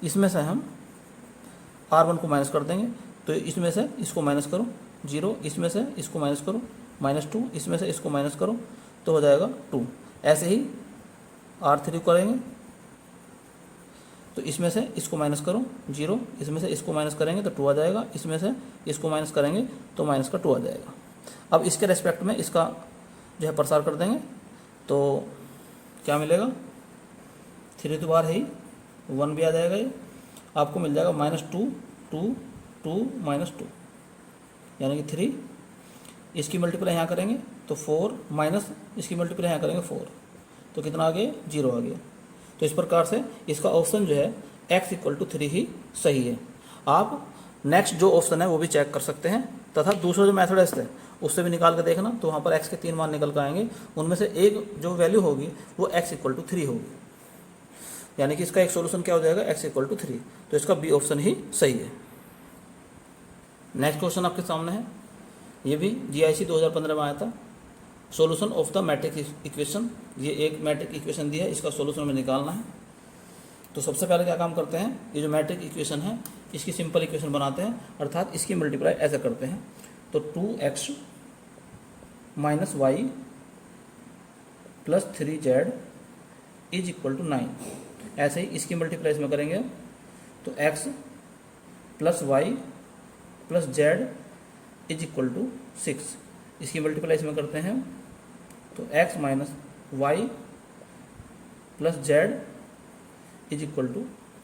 इसमें से हम R1 को माइनस कर देंगे, तो इसमें से इसको माइनस करो 0, इसमें से इसको माइनस करो -2, इसमें से इसको माइनस करो तो हो जाएगा 2। ऐसे ही R3 करेंगे, तो इसमें से इसको माइनस करो 0, इसमें से इसको माइनस करेंगे तो 2 आ जाएगा, इसमें से इसको माइनस करेंगे तो माइनस का 2 आ जाएगा। अब इसके रेस्पेक्ट में इसका जो है प्रसार कर देंगे, तो क्या मिलेगा 3 तो बाहर है ही, 1 भी आ जाएगा, ये आपको मिल जाएगा -2 2 2 -2, यानी कि 3। इसकी मल्टीप्लाई यहाँ करेंगे तो 4, माइनस इसकी मल्टीप्लाई यहाँ करेंगे 4, तो कितना आ गया 0 आ गया। तो इस प्रकार से इसका ऑप्शन जो है x = 3 ही सही है। आप नेक्स्ट जो ऑप्शन है वो भी चेक कर सकते हैं, तथा दूसरा जो मेथड है इससे उससे भी निकाल के देखना, तो वहाँ पर x के 3 मान निकल कर आएंगे, उनमें से एक जो वैल्यू होगी वो x = 3 होगी, यानी कि इसका एक सोल्यूशन क्या हो जाएगा x = 3। तो इसका बी ऑप्शन ही सही है। नेक्स्ट क्वेश्चन आपके सामने है, ये भी GIC 2015 में आया था। Solution of the matrix equation, ये एक मैट्रिक इक्वेशन दी है, इसका सॉल्यूशन हमें निकालना है। तो सबसे पहले क्या काम करते हैं, ये जो मैट्रिक इक्वेशन है इसकी सिंपल इक्वेशन बनाते हैं, अर्थात इसकी मल्टीप्लाई ऐसे करते हैं। तो 2x - y + 3z = 9। ऐसे ही इसकी मल्टीप्लाई इसमें करेंगे तो x + y + z = 6। इसकी मल्टीप्लाई इसमें करते हैं तो x - y + z =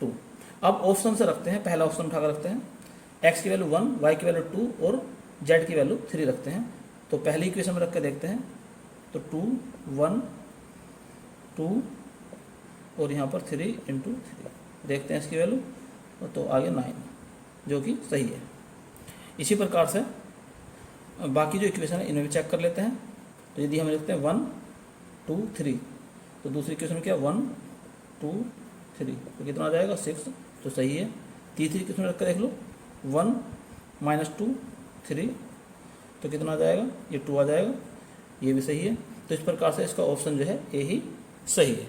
2। अब ऑप्शन से रखते हैं, पहला ऑप्शन उठाकर रखते हैं, x की वैल्यू 1, y की वैल्यू 2 और z की वैल्यू 3 रखते हैं। तो पहली इक्वेशन में रख के देखते हैं, तो 2 1 2 और यहाँ पर 3 × 3 देखते हैं इसकी वैल्यू, तो आ गया 9, जो कि सही है। इसी प्रकार से बाकी जो इक्वेशन है इन्हें भी चेक कर लेते हैं। तो यदि हम लिखते हैं 1 2 3, तो दूसरी इक्वेशन क्या 1 2 3, तो कितना आ जाएगा 6, तो सही है। तीसरी इक्वेशन रख कर देख लो 1 -2 3, तो कितना आ जाएगा, ये 2 आ जाएगा, ये भी सही है। तो इस प्रकार से इसका ऑप्शन जो है ए ही सही है।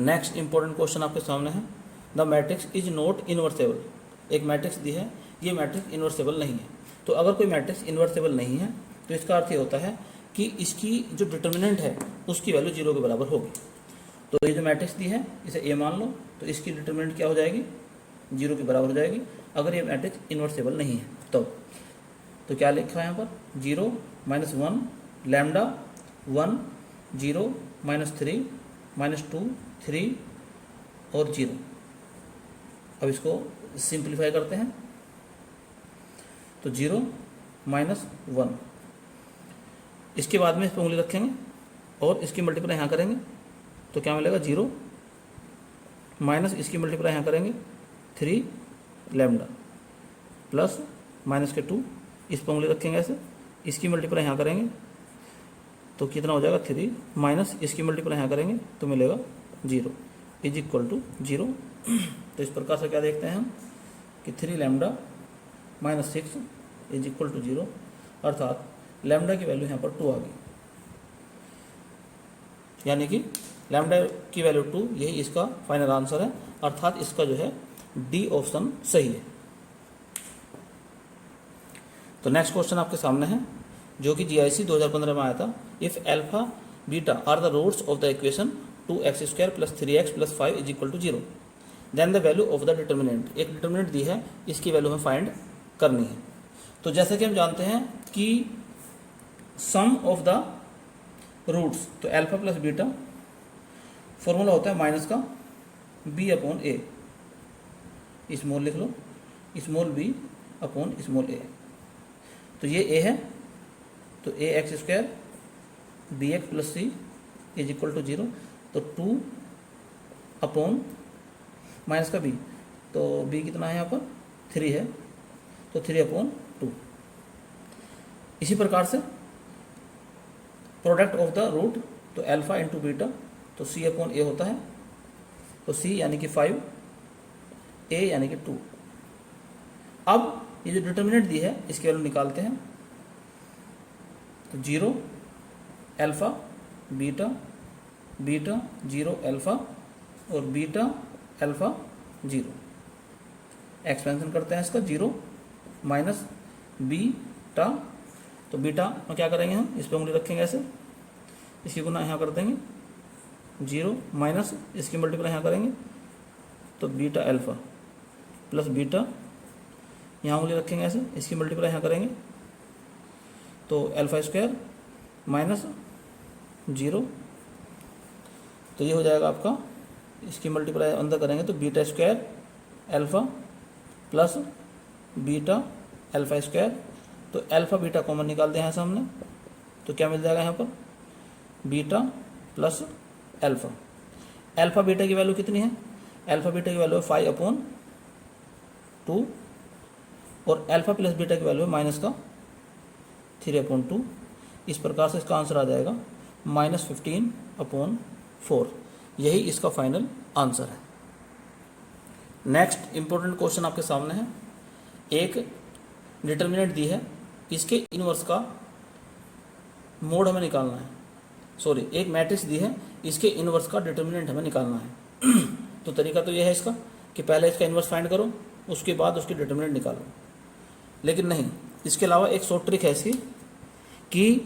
नेक्स्ट इंपॉर्टेंट क्वेश्चन आपके सामने है, द मैट्रिक्स इज नॉट इन्वर्सेबल। एक मैट्रिक्स दी है, ये मैट्रिक्स इन्वर्सेबल नहीं है। तो अगर कोई मैट्रिक्स इन्वर्सेबल नहीं है तो इसका अर्थ ये होता है कि इसकी जो डिटर्मिनेंट है उसकी वैल्यू 0 के बराबर होगी। तो ये जो मैट्रिक्स दी है इसे ए मान लो, तो इसकी डिटर्मिनेंट क्या हो जाएगी, 0 के बराबर हो जाएगी। अगर ये मैट्रिक्स इन्वर्सेबल नहीं है तो क्या लिखा है यहाँ पर 0 -1 लैम्डा 1 0 -3 -2 3 और 0। अब इसको सिंप्लीफाई करते हैं, तो 0 -1, इसके बाद में इस पर उंगली रखेंगे और इसकी मल्टीप्लाई यहाँ करेंगे, तो क्या मिलेगा 0 माइनस इसकी मल्टीप्लाई यहाँ करेंगे 3 लैम्डा प्लस माइनस के 2, इस पर उंगली रखेंगे ऐसे, इसकी मल्टीप्लाई यहाँ करेंगे तो कितना हो जाएगा 3 माइनस इसकी मल्टीप्लाई यहाँ करेंगे तो मिलेगा 0 इज इक्वल टू 0। तो इस प्रकार से क्या देखते हैं हम कि 3 लैम्डा -6 इज इक्वल टू 0, अर्थात लैम्डा की वैल्यू यहाँ पर 2 आ गई, यानी कि लैम्डा की वैल्यू 2, यही इसका फाइनल आंसर है। अर्थात इसका जो है डी ऑप्शन सही है। तो नेक्स्ट क्वेश्चन आपके सामने है जो कि GIC 2015 में आया था। If alpha beta are the roots of the equation 2x² + 3x + 5 is equal to 0, then the value of the determinant. एक डिटर्मिनेंट दी है, इसकी वैल्यू हमें फाइंड करनी है। तो जैसे कि हम जानते हैं कि सम ऑफ द रूट्स, तो अल्फा प्लस बीटा फॉर्मूला होता है माइनस का b/a, स्मॉल लिख लो, स्मॉल b/स्मॉल a। तो ये a है, तो ax² bx + c is equal to 0, तो 2/ माइनस का b, तो b कितना है यहाँ पर 3 है, तो 3/2। इसी प्रकार से प्रोडक्ट ऑफ द रूट, तो अल्फा इंटू बीटा, तो c/a होता है, तो c यानी कि 5, a यानी कि 2। अब ये जो डिटर्मिनेंट दी है इसकी वैल्यू निकालते हैं, तो 0 अल्फा बीटा 0 अल्फा और बीटा अल्फा 0। एक्सपेंशन करते हैं इसका 0 माइनस बीटा, तो बीटा में क्या करेंगे हम, इस पर उंगली रखेंगे ऐसे, इसकी गुना यहाँ कर देंगे 0 माइनस इसकी मल्टीप्लाई यहाँ करेंगे, तो बीटा अल्फा प्लस बीटा, यहाँ उंगली रखेंगे ऐसे, इसकी मल्टीप्लाई यहाँ करेंगे, तो α² माइनस 0, तो ये हो जाएगा आपका, इसकी मल्टीप्लाई अंदर करेंगे तो β² अल्फा प्लस बीटा α², तो अल्फा बीटा कॉमन निकाल दें यहाँ सामने, तो क्या मिल जाएगा यहाँ पर beta plus alpha. Alpha beta की वैल्यू कितनी है, अल्फा बीटा की वैल्यू है 5/2 और अल्फा प्लस बीटा की वैल्यू है माइनस का 3/2। इस प्रकार से इसका आंसर आ जाएगा -15/4। यही इसका फाइनल आंसर है। नेक्स्ट इंपॉर्टेंट क्वेश्चन आपके सामने है, एक डिटर्मिनेंट दी है, इसके इनवर्स का मोड हमें निकालना है, सॉरी एक मैट्रिक्स दी है, इसके इनवर्स का डिटर्मिनेंट हमें निकालना है। तो तरीका तो यह है इसका कि पहले इसका इनवर्स फाइंड करो, उसके बाद उसकी डिटर्मिनेंट निकालो। लेकिन नहीं, इसके अलावा एक शॉर्ट ट्रिक है इसकी कि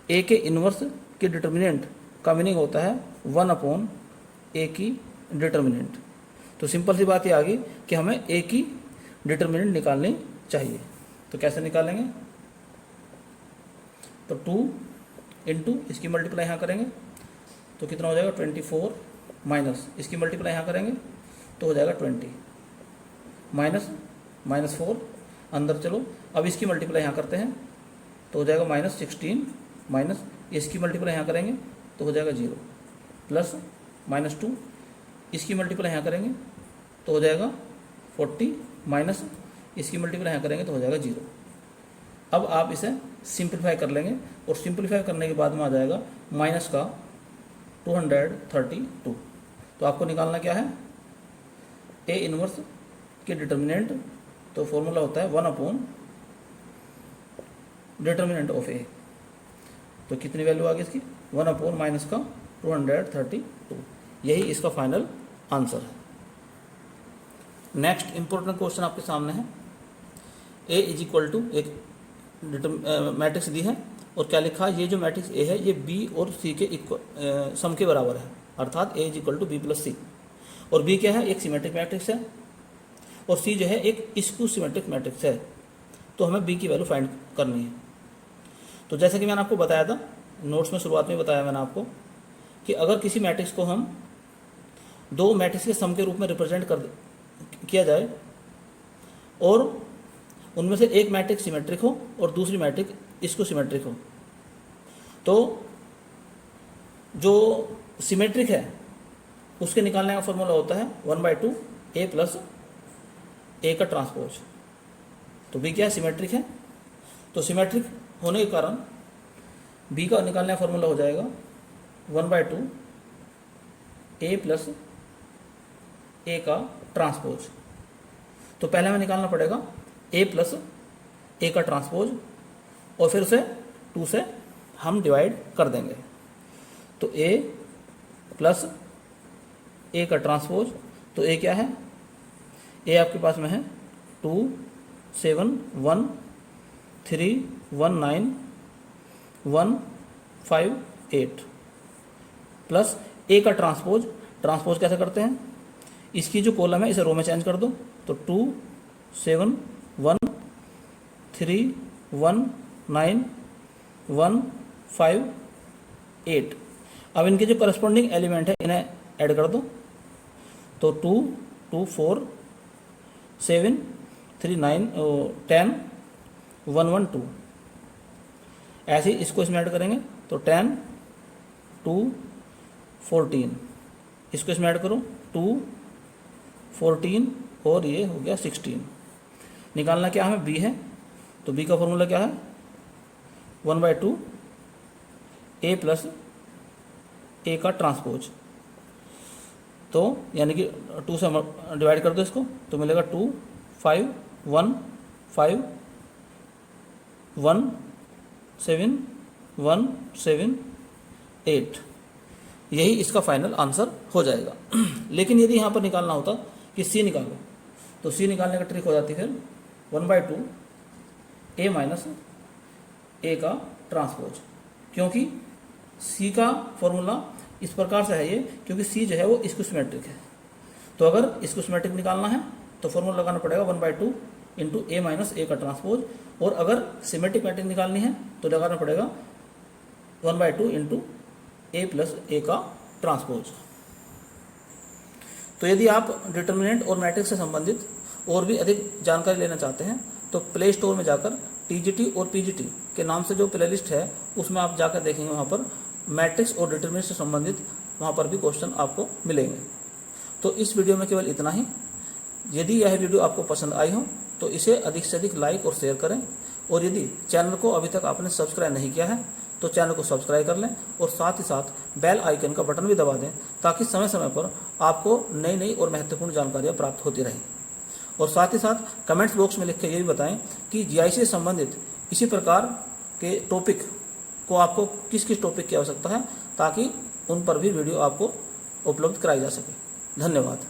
ए के इनवर्स के डिटर्मिनेंट का मीनिंग होता है 1/a की डिटर्मिनेंट। तो सिंपल सी बात ये आ गई कि हमें a की डिटर्मिनेंट निकालनी चाहिए। तो कैसे निकालेंगे, तो 2 इंटू इसकी मल्टीप्लाई यहाँ करेंगे तो कितना हो जाएगा 24 माइनस इसकी मल्टीप्लाई यहाँ करेंगे तो हो जाएगा 20 माइनस -4 अंदर चलो, अब इसकी मल्टीप्लाई यहाँ करते हैं तो हो जाएगा -16 माइनस इसकी मल्टीप्लाई यहाँ करेंगे तो हो जाएगा 0 प्लस -2 इसकी मल्टीप्लाई यहाँ करेंगे तो हो जाएगा 40 माइनस इसकी मल्टीप्लाई यहाँ करेंगे तो हो जाएगा 0। अब आप इसे सिंप्लीफाई कर लेंगे और सिंप्लीफाई करने के बाद में आ जाएगा माइनस का 232। तो आपको निकालना क्या है, ए इनवर्स के डिटर्मिनेंट। तो फॉर्मूला होता है 1 अपॉन डिटर्मिनेंट ऑफ ए। तो कितनी वैल्यू आ गई इसकी, 1 अपॉन माइनस का 232। यही इसका फाइनल आंसर है। नेक्स्ट इंपॉर्टेंट क्वेश्चन आपके सामने है। ए इज इक्वल टू एक मैट्रिक्स दी है और क्या लिखा है, ये जो मैट्रिक्स ए है ये बी और सी के सम के बराबर है, अर्थात a is equal to b plus c. और बी क्या है, एक सिमेट्रिक मैट्रिक्स है और सी जो है एक स्क्यू सिमेट्रिक मैट्रिक्स है। तो हमें बी की वैल्यू फाइंड करनी है। तो जैसे कि मैंने आपको बताया था, नोट्स में शुरुआत में बताया मैंने आपको कि अगर किसी मैट्रिक्स को हम दो मैट्रिक्स के सम के रूप में रिप्रेजेंट किया जाए और उनमें से एक मैट्रिक्स सिमेट्रिक हो और दूसरी मैट्रिक्स स्क्यू सिमेट्रिक हो, तो जो सिमेट्रिक है उसके निकालने का फॉर्मूला होता है 1/2 ए प्लस ए का ट्रांसपोज। तो बी क्या है, सिमेट्रिक है। तो सिमेट्रिक होने के कारण बी का निकालने का फॉर्मूला हो जाएगा 1/2 ए प्लस ए का ट्रांसपोज। तो पहले हमें निकालना पड़ेगा ए प्लस ए का ट्रांसपोज और फिर उसे 2 से हम डिवाइड कर देंगे। तो ए प्लस ए का ट्रांसपोज, तो ए क्या है, ए आपके पास में है 2 7 1 3 1 9 1 5 8 प्लस ए का ट्रांसपोज। ट्रांसपोज कैसे करते हैं, इसकी जो कॉलम है इसे रो में चेंज कर दो। तो 2 7 1 3 1 9 1 5 8। अब इनके जो करस्पॉन्डिंग एलिमेंट है इन्हें ऐड कर दो। तो 2 2 4 7 3 9 10 1 1 2। ऐसे ही इसको इसमें ऐड करेंगे तो 10 2 14। इसको इसमें ऐड करो 2 14 और ये हो गया 16। निकालना क्या हमें, बी है। तो बी का फॉर्मूला क्या है, 1/2 ए प्लस ए का ट्रांसपोज। तो यानी कि 2 से डिवाइड कर दो इसको, तो मिलेगा 2 5 1 5 1 7 1 7 8। यही इसका फाइनल आंसर हो जाएगा। लेकिन यदि यहाँ पर निकालना होता कि सी निकालो, तो सी निकालने का ट्रिक हो जाती फिर 1/2 ए माइनस ए का ट्रांसपोज, क्योंकि सी का फॉर्मूला इस प्रकार से है ये, क्योंकि सी जो है वो स्क्यू सिमेट्रिक है। तो अगर स्क्यू सिमेट्रिक निकालना है तो फॉर्मूला लगाना पड़ेगा 1/2 इंटू ए माइनस ए का ट्रांसपोज, और अगर सिमेट्रिक मैट्रिक्स निकालनी है तो लगाना पड़ेगा 1/2 इंटू ए प्लस ए का ट्रांसपोज। तो यदि आप डिटर्मिनेंट और मैट्रिक्स से संबंधित और भी अधिक जानकारी लेना चाहते हैं तो प्ले स्टोर में जाकर टीजीटी और पीजीटी के नाम से जो प्ले लिस्ट है उसमें आप जाकर देखेंगे, वहाँ पर मैट्रिक्स और डिटर्मिनेंट से संबंधित वहाँ पर भी क्वेश्चन आपको मिलेंगे। तो इस वीडियो में केवल इतना ही। यदि यह वीडियो आपको पसंद आई हो तो इसे अधिक से अधिक लाइक और शेयर करें, और यदि चैनल को अभी तक आपने सब्सक्राइब नहीं किया है तो चैनल को सब्सक्राइब कर लें और साथ ही साथ बेल आइकन का बटन भी दबा दें, ताकि समय समय पर आपको नई नई और महत्वपूर्ण जानकारियाँ प्राप्त होती रहें। और साथ ही साथ कमेंट्स बॉक्स में लिख कर ये भी बताएं कि जीआईसी से संबंधित इसी प्रकार के टॉपिक को आपको किस किस टॉपिक की आवश्यकता है, ताकि उन पर भी वीडियो आपको उपलब्ध कराई जा सके। धन्यवाद।